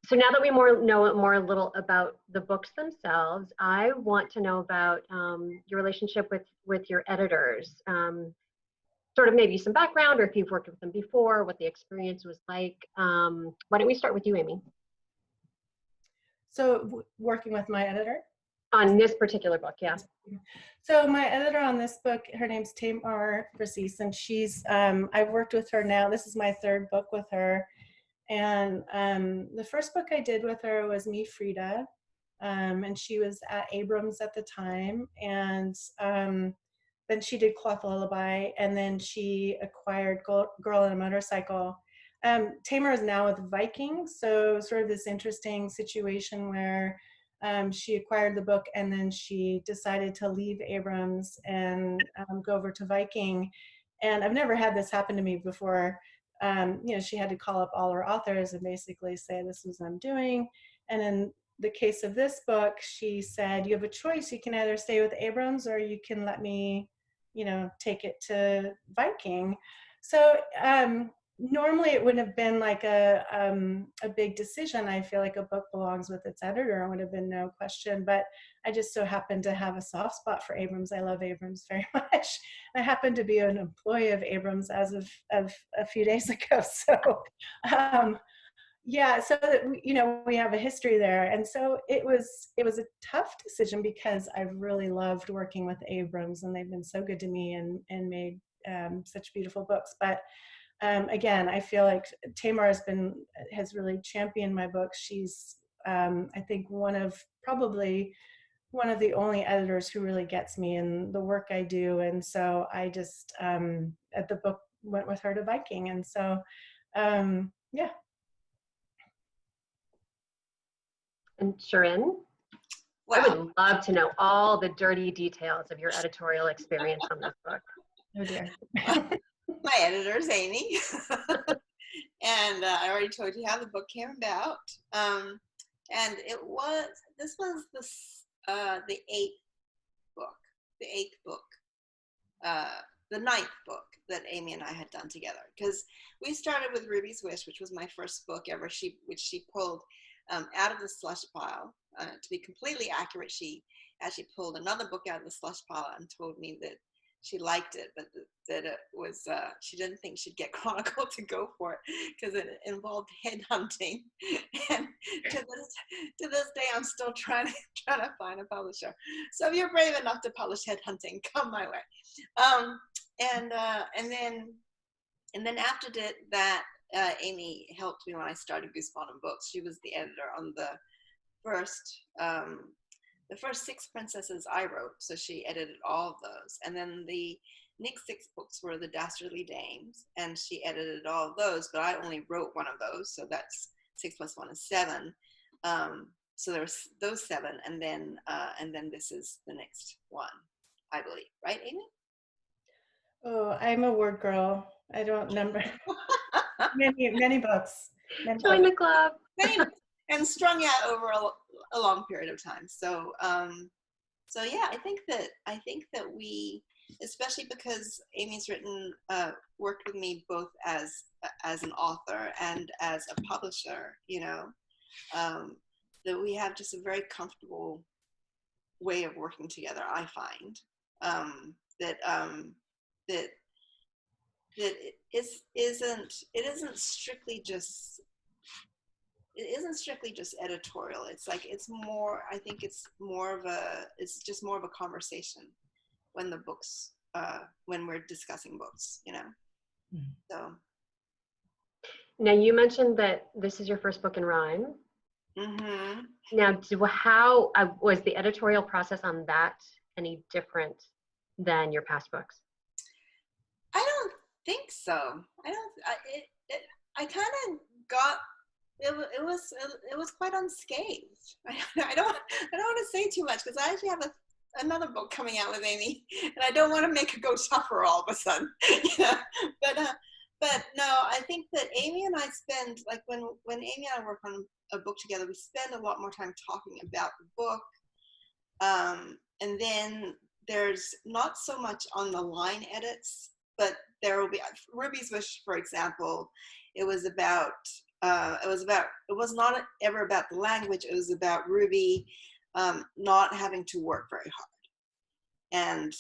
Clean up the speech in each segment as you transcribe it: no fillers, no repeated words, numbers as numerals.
So now that we know more a little about the books themselves, I want to know about your relationship with your editors. Sort of maybe some background, or if you've worked with them before, what the experience was like. Why don't we start with you, Amy? So working with my editor? On this particular book, yeah. So my editor on this book, her name's Tamar Bracis, and she's, I've worked with her now. This is my third book with her. And the first book I did with her was Me, Frida. And she was at Abrams at the time. And then she did Cloth Lullaby, and then she acquired Girl on a Motorcycle. Tamar is now with Viking, so sort of this interesting situation where she acquired the book and then she decided to leave Abrams and go over to Viking. And I've never had this happen to me before. She had to call up all her authors and basically say, this is what I'm doing. And in the case of this book, she said, you have a choice. You can either stay with Abrams or you can let me, take it to Viking. So normally it wouldn't have been like a big decision. I feel like a book belongs with its editor. It would have been no question, but I just so happened to have a soft spot for Abrams. I love Abrams very much. I happen to be an employee of Abrams as of a few days ago. So yeah, so we have a history there, and so it was a tough decision because I've really loved working with Abrams, and they've been so good to me and made such beautiful books. But again, I feel like Tamar has really championed my books. She's I think probably one of the only editors who really gets me in the work I do, and so I just at the book went with her to Viking, and so yeah. And Shirin, Wow. I would love to know all the dirty details of your editorial experience on this book. Oh dear. My editor's Amy. And I already told you how the book came about. And this was the eighth book, the ninth book that Amy and I had done together. Because we started with Ruby's Wish, which was my first book ever, which she pulled out of the slush pile. To be completely accurate, she actually pulled another book out of the slush pile and told me that she liked it, but that it was she didn't think she'd get Chronicle to go for it because it involved headhunting. And to this day, I'm still trying to find a publisher. So if you're brave enough to publish Headhunting, come my way. And then after that. Amy helped me when I started Goose Bottom Books. She was the editor on the first 6 princesses I wrote, so she edited all of those. And then the next 6 books were the Dastardly Dames, and she edited all of those, but I only wrote one of those, so that's 6 plus 1 is 7. So there's those 7, and then this is the next one, I believe. Right, Amy? Oh, I'm a word girl. I don't number. many books. Join the club. And strung out over a long period of time. So yeah, I think that we, especially because Amy's worked with me both as an author and as a publisher, that we have just a very comfortable way of working together. I find that it isn't strictly just editorial. It's like it's just more of a conversation when when we're discussing books, Mm-hmm. So now you mentioned that this is your first book in rhyme. Mm-hmm. Now, how was the editorial process on that any different than your past books? I don't think so. I kind of got it was quite unscathed. I don't want to say too much because I actually have another book coming out with Amy, and I don't want to make her go suffer all of a sudden. But no, I think that Amy and I spend, like when Amy and I work on a book together, we spend a lot more time talking about the book, and then there's not so much on the line edits, but there will be Ruby's Wish, for example. It was about it was not ever about the language. It was about Ruby not having to work very hard. And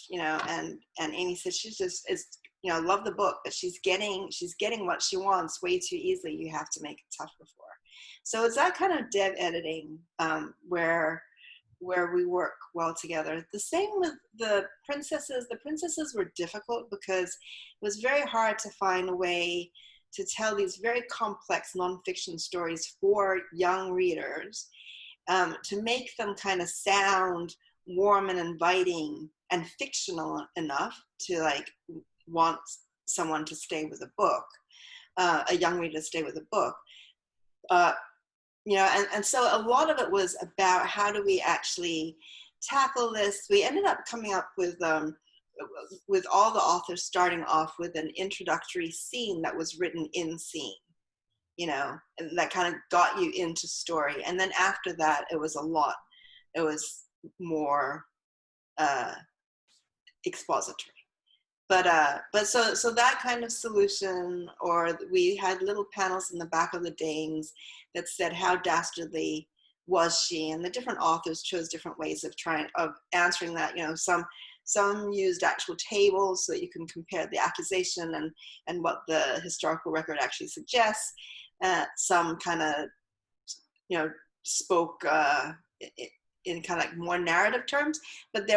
and Amy said she just is, love the book, but she's getting what she wants way too easily. You have to make it tougher for her. So it's that kind of dev editing where we work well together. The same with the princesses. The princesses were difficult because it was very hard to find a way to tell these very complex nonfiction stories for young readers, to make them kind of sound warm and inviting and fictional enough to like want someone to stay with a book, a young reader to stay with a book. And so a lot of it was about how do we actually tackle this. We ended up coming up with all the authors starting off with an introductory scene that was written in scene, and that kind of got you into story. And then after that, it was more expository. But so that kind of solution, or we had little panels in the back of the Danes that said how dastardly was she, and the different authors chose different ways of answering that. Some used actual tables so that you can compare the accusation and what the historical record actually suggests. Some kind of spoke in kind of like more narrative terms, but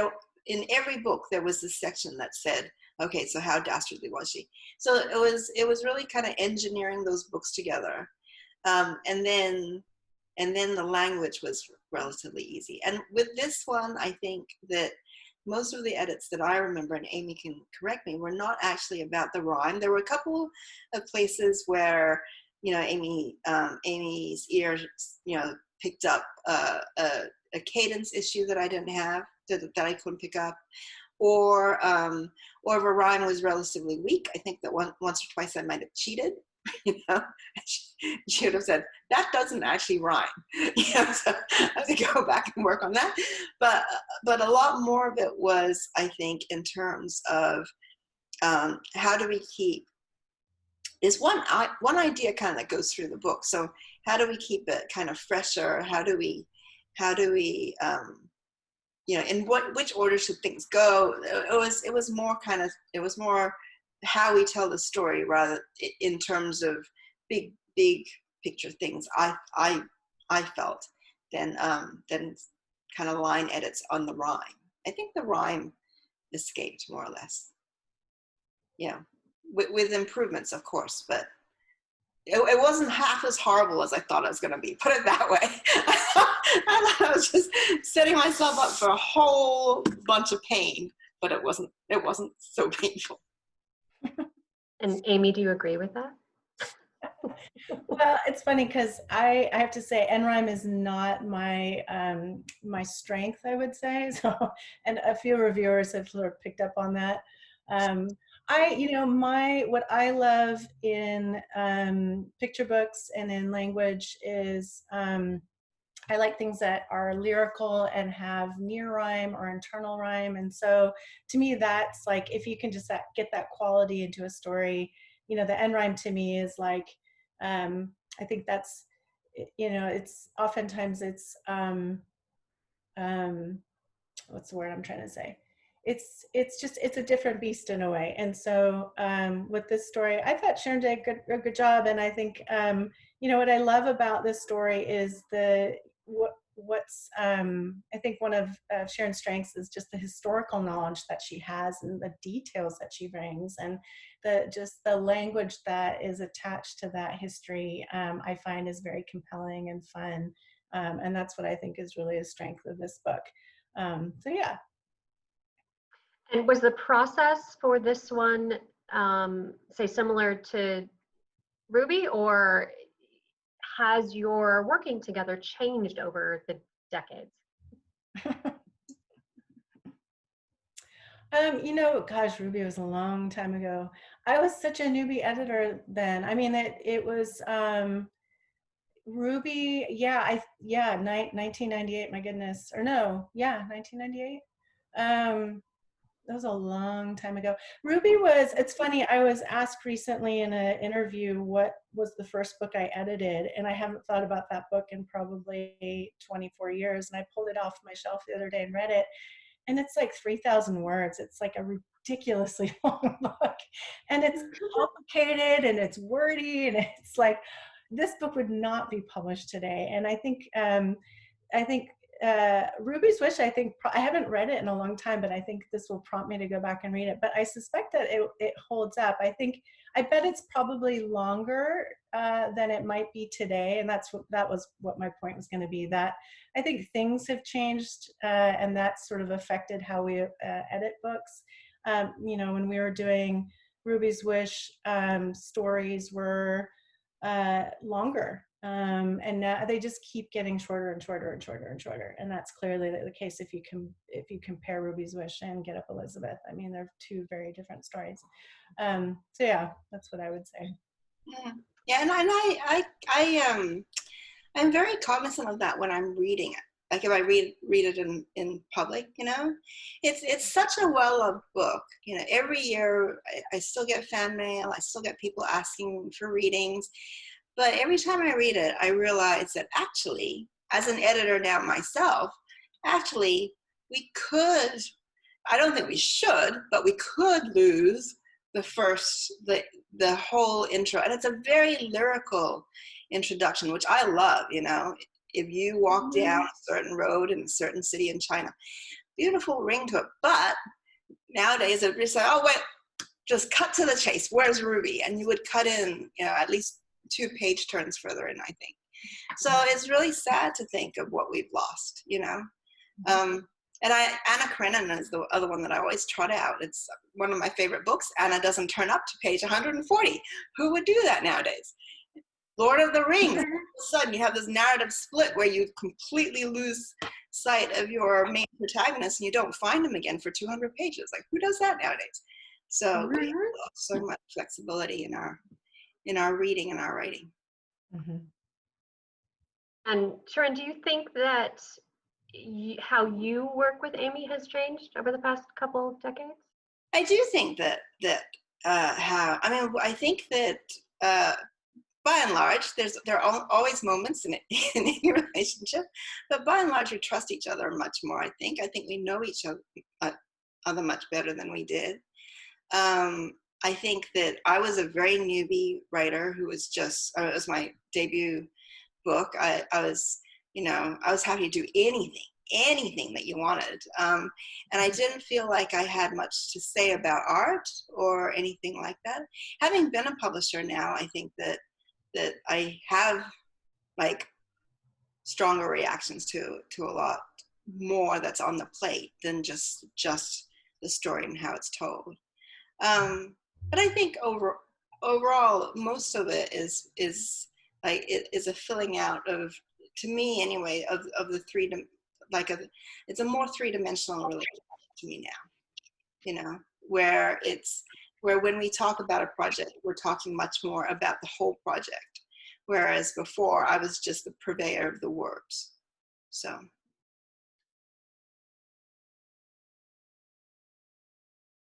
in every book there was this section that said, okay, so how dastardly was she? So it was really kind of engineering those books together, and then the language was relatively easy. And with this one, I think that most of the edits that I remember, and Amy can correct me, were not actually about the rhyme. There were a couple of places where Amy's ears picked up a cadence issue that I didn't have, that I couldn't pick up, or if a rhyme was relatively weak. I think that once or twice I might have cheated. She would have said that doesn't actually rhyme. So I have to go back and work on that. But a lot more of it was, I think, in terms of how do we keep is one idea kind of that goes through the book. So how do we keep it kind of fresher? How do we in which order should things go? It was more how we tell the story rather in terms of big picture things. I felt than kind of line edits on the rhyme. I think the rhyme escaped more or less. With improvements, of course, but it wasn't half as horrible as I thought it was going to be. Put it that way. I thought I was just setting myself up for a whole bunch of pain, but it wasn't so painful. And Amy, do you agree with that? Well, it's funny because I have to say NRhyme is not my my strength, I would say. So, and a few reviewers have sort of picked up on that. What I love in picture books and in language is I like things that are lyrical and have near rhyme or internal rhyme. And so to me, that's like, if you can just get that quality into a story, the end rhyme to me is like, I think that's, it's oftentimes it's, what's the word I'm trying to say? It's a different beast in a way. And so with this story, I thought Shirin did a good job. And I think, what I love about this story is what's I think one of Shirin's strengths is just the historical knowledge that she has and the details that she brings, and the language that is attached to that history. I find is very compelling and fun, and that's what I think is really a strength of this book. So yeah. And was the process for this one, say, similar to Ruby, or has your working together changed over the decades? Gosh, Ruby was a long time ago. I was such a newbie editor then. I mean, it was Ruby, 1998, my goodness. Or no, yeah, 1998. was a long time ago. Ruby was, it's funny, I was asked recently in an interview what was the first book I edited, and I haven't thought about that book in probably 24 years, and I pulled it off my shelf the other day and read it, and it's like 3,000 words. It's like a ridiculously long book, and it's complicated and it's wordy, and it's like, this book would not be published today. And I think Ruby's Wish, I haven't read it in a long time, but I think this will prompt me to go back and read it. But I suspect that it holds up. I bet it's probably longer than it might be today. And that was what my point was going to be, that I think things have changed, and that's sort of affected how we edit books. When we were doing Ruby's Wish, stories were longer, and now they just keep getting shorter and shorter and shorter and shorter, and that's clearly the case if you compare Ruby's Wish and Get Up Elizabeth. I mean, they're two very different stories. So yeah, that's what I would say. Yeah, and I'm very cognizant of that when I'm reading it. Like if I read it in public, it's such a well-loved book. Every year I still get fan mail, I still get people asking for readings. But every time I read it, I realize that actually, as an editor now myself, actually we could, I don't think we should, but we could lose the whole intro. And it's a very lyrical introduction, which I love, If you walk down a certain road in a certain city in China, beautiful ring to it. But nowadays, it just like, oh, wait, just cut to the chase. Where's Ruby? And you would cut in, at least 2 page turns further in, I think. So it's really sad to think of what we've lost, And Anna Karenina is the other one that I always trot out. It's one of my favorite books. Anna doesn't turn up to page 140. Who would do that nowadays? Lord of the Rings, all of a sudden you have this narrative split where you completely lose sight of your main protagonist and you don't find him again for 200 pages. Like, who does that nowadays? So we have lost so much flexibility in our reading and our writing. Mm-hmm. And Shirin, do you think that how you work with Amy has changed over the past couple of decades? I do think that I think that by and large, there are always moments in any relationship, but by and large, we trust each other much more. I think we know each other much better than we did. I think that I was a very newbie writer who was it was my debut book. I was happy to do anything that you wanted. And I didn't feel like I had much to say about art or anything like that. Having been a publisher now, I think that I have like stronger reactions to a lot more that's on the plate than just the story and how it's told. But I think overall, most of it is a filling out of, to me anyway, of the it's a more three-dimensional relationship to me now, where when we talk about a project, we're talking much more about the whole project, whereas before I was just the purveyor of the words. So